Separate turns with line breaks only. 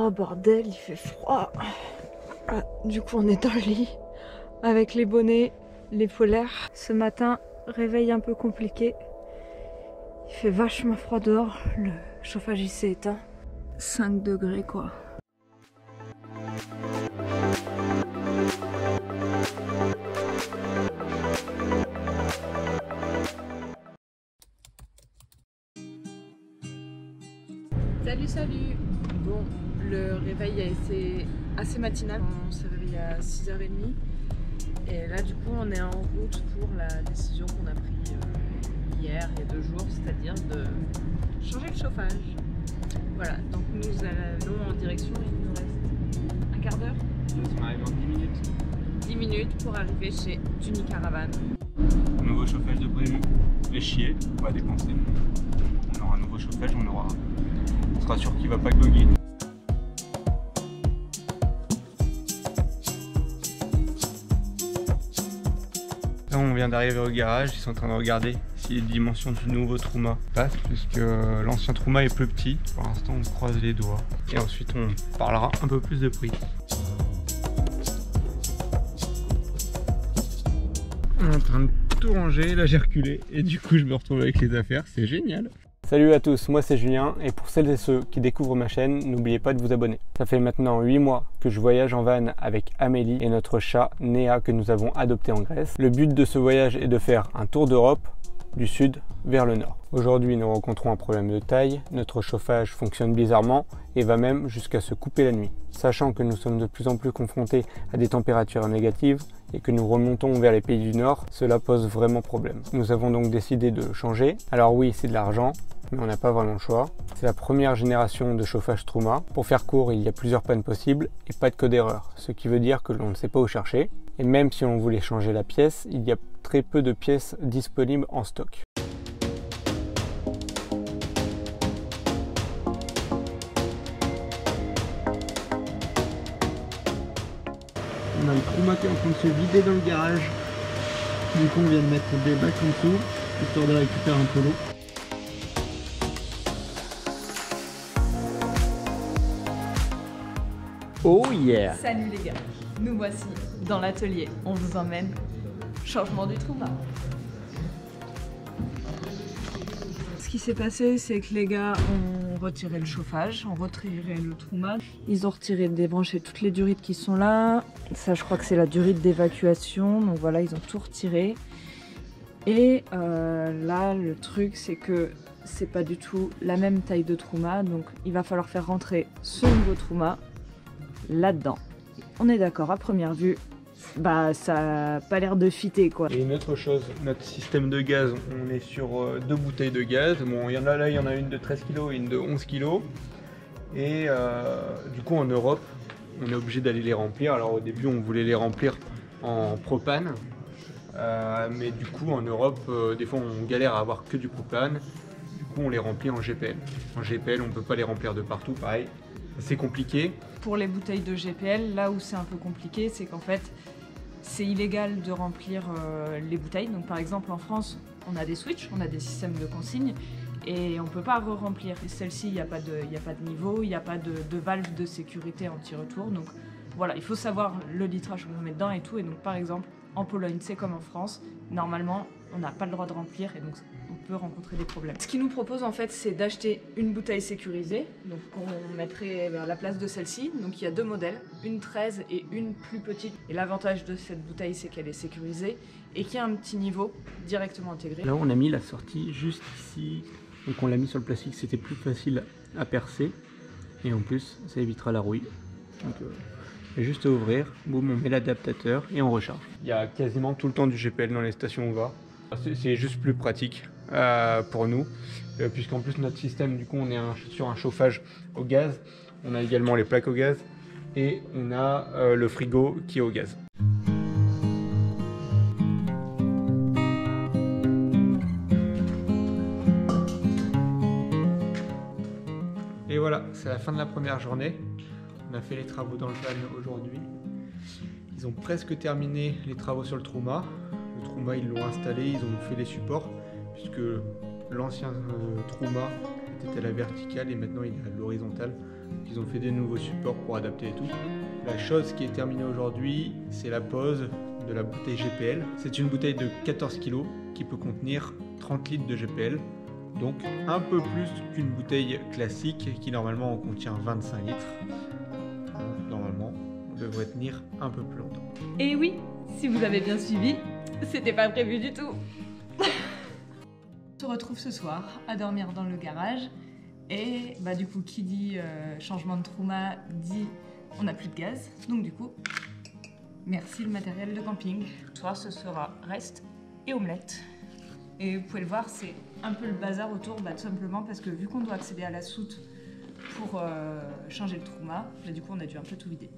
Oh bordel, il fait froid. Ah, du coup on est dans le lit avec les bonnets, les polaires. Ce matin, réveil un peu compliqué. Il fait vachement froid dehors, le chauffage il s'est éteint. 5 degrés quoi. Salut. Bon, le réveil a été assez matinal. On s'est réveillé à 6h30. Et là du coup on est en route pour la décision qu'on a prise hier, il y a 2 jours, c'est-à-dire de changer le chauffage. Voilà, donc nous allons en direction, il nous reste un quart d'heure.
On arrive en 10 minutes.
10 minutes pour arriver chez Tuni Caravan.
Nouveau chauffage de prévu. Les chier, on va dépenser. On aura un nouveau chauffage, on sera sûr qu'il va pas bugger. Là on vient d'arriver au garage, ils sont en train de regarder si les dimensions du nouveau Truma passent, puisque l'ancien Truma est plus petit. Pour l'instant on croise les doigts. Et ensuite on parlera un peu plus de prix. On est en train de tout ranger, là j'ai reculé et du coup je me retrouve avec les affaires, c'est génial. Salut à tous, moi c'est Julien et pour celles et ceux qui découvrent ma chaîne, n'oubliez pas de vous abonner. Ça fait maintenant 8 mois que je voyage en van avec Amélie et notre chat Néa que nous avons adopté en Grèce. Le but de ce voyage est de faire un tour d'Europe du sud vers le nord. Aujourd'hui nous rencontrons un problème de taille, notre chauffage fonctionne bizarrement et va même jusqu'à se couper la nuit. Sachant que nous sommes de plus en plus confrontés à des températures négatives et que nous remontons vers les pays du nord, cela pose vraiment problème. Nous avons donc décidé de changer. Alors oui, c'est de l'argent, mais on n'a pas vraiment le choix. C'est la première génération de chauffage Truma. Pour faire court, il y a plusieurs pannes possibles et pas de code erreur, ce qui veut dire que l'on ne sait pas où chercher. Et même si on voulait changer la pièce, il y a très peu de pièces disponibles en stock. On a le Truma qui est en train de se vider dans le garage. Du coup on vient de mettre des bacs en dessous, histoire de récupérer un peu l'eau. Oh yeah!
Salut les gars, nous voici dans l'atelier. On vous emmène changement du Truma. Ce qui s'est passé, c'est que les gars ont retiré le chauffage, ont retiré le Truma. Ils ont retiré, débranché toutes les durites qui sont là. Ça, je crois que c'est la durite d'évacuation. Donc voilà, ils ont tout retiré. Et là, le truc, c'est que c'est pas du tout la même taille de Truma. Donc il va falloir faire rentrer ce nouveau Truma là-dedans. On est d'accord, à première vue, bah ça a pas l'air de fitter quoi.
Et une autre chose, notre système de gaz, on est sur 2 bouteilles de gaz. Bon, il y en a une de 13 kg et une de 11 kg. Et du coup en Europe, on est obligé d'aller les remplir. Alors au début on voulait les remplir en propane. Mais du coup en Europe, des fois on galère à avoir que du propane. Du coup on les remplit en GPL. En GPL on peut pas les remplir de partout, pareil. C'est compliqué.
Pour les bouteilles de GPL, là où c'est un peu compliqué, c'est qu'en fait, c'est illégal de remplir les bouteilles. Donc par exemple en France, on a des switches, on a des systèmes de consigne et on ne peut pas re-remplir. Et celle-ci, il n'y a pas de niveau, il n'y a pas de valve de sécurité anti-retour. Donc voilà, il faut savoir le litrage qu'on met dedans et tout. Et donc par exemple, en Pologne, c'est comme en France. Normalement, on n'a pas le droit de remplir et donc on peut rencontrer des problèmes. Ce qu'ils nous proposent en fait, c'est d'acheter une bouteille sécurisée, donc qu'on mettrait à la place de celle-ci. Donc il y a 2 modèles, une 13 et une plus petite. Et l'avantage de cette bouteille, c'est qu'elle est sécurisée et qu'il y a un petit niveau directement intégré.
Là on a mis la sortie juste ici, donc on l'a mis sur le plastique, c'était plus facile à percer. Et en plus, ça évitera la rouille. Donc, il y a juste à ouvrir, boum, on met l'adaptateur et on recharge. Il y a quasiment tout le temps du GPL dans les stations où on va. C'est juste plus pratique pour nous, puisqu'en plus notre système, du coup on est sur un chauffage au gaz. On a également les plaques au gaz et on a le frigo qui est au gaz. Et voilà, c'est la fin de la première journée. On a fait les travaux dans le van aujourd'hui. Ils ont presque terminé les travaux sur le Truma. Le Truma, ils l'ont installé, ils ont fait les supports, puisque l'ancien Truma était à la verticale et maintenant il est à l'horizontale. qu'ils ont fait des nouveaux supports pour adapter et tout. La chose qui est terminée aujourd'hui, c'est la pose de la bouteille GPL. C'est une bouteille de 14 kg qui peut contenir 30 litres de GPL, donc un peu plus qu'une bouteille classique qui normalement en contient 25 litres. Donc, normalement, on devrait tenir un peu plus longtemps.
Et oui, si vous avez bien suivi, c'était pas prévu du tout. On se retrouve ce soir à dormir dans le garage et du coup qui dit changement de trauma dit on n'a plus de gaz, donc du coup merci le matériel de camping. Ce soir ce sera reste et omelette. Et vous pouvez le voir, c'est un peu le bazar autour, tout simplement parce que vu qu'on doit accéder à la soute pour changer le trauma, du coup on a dû un peu tout vider.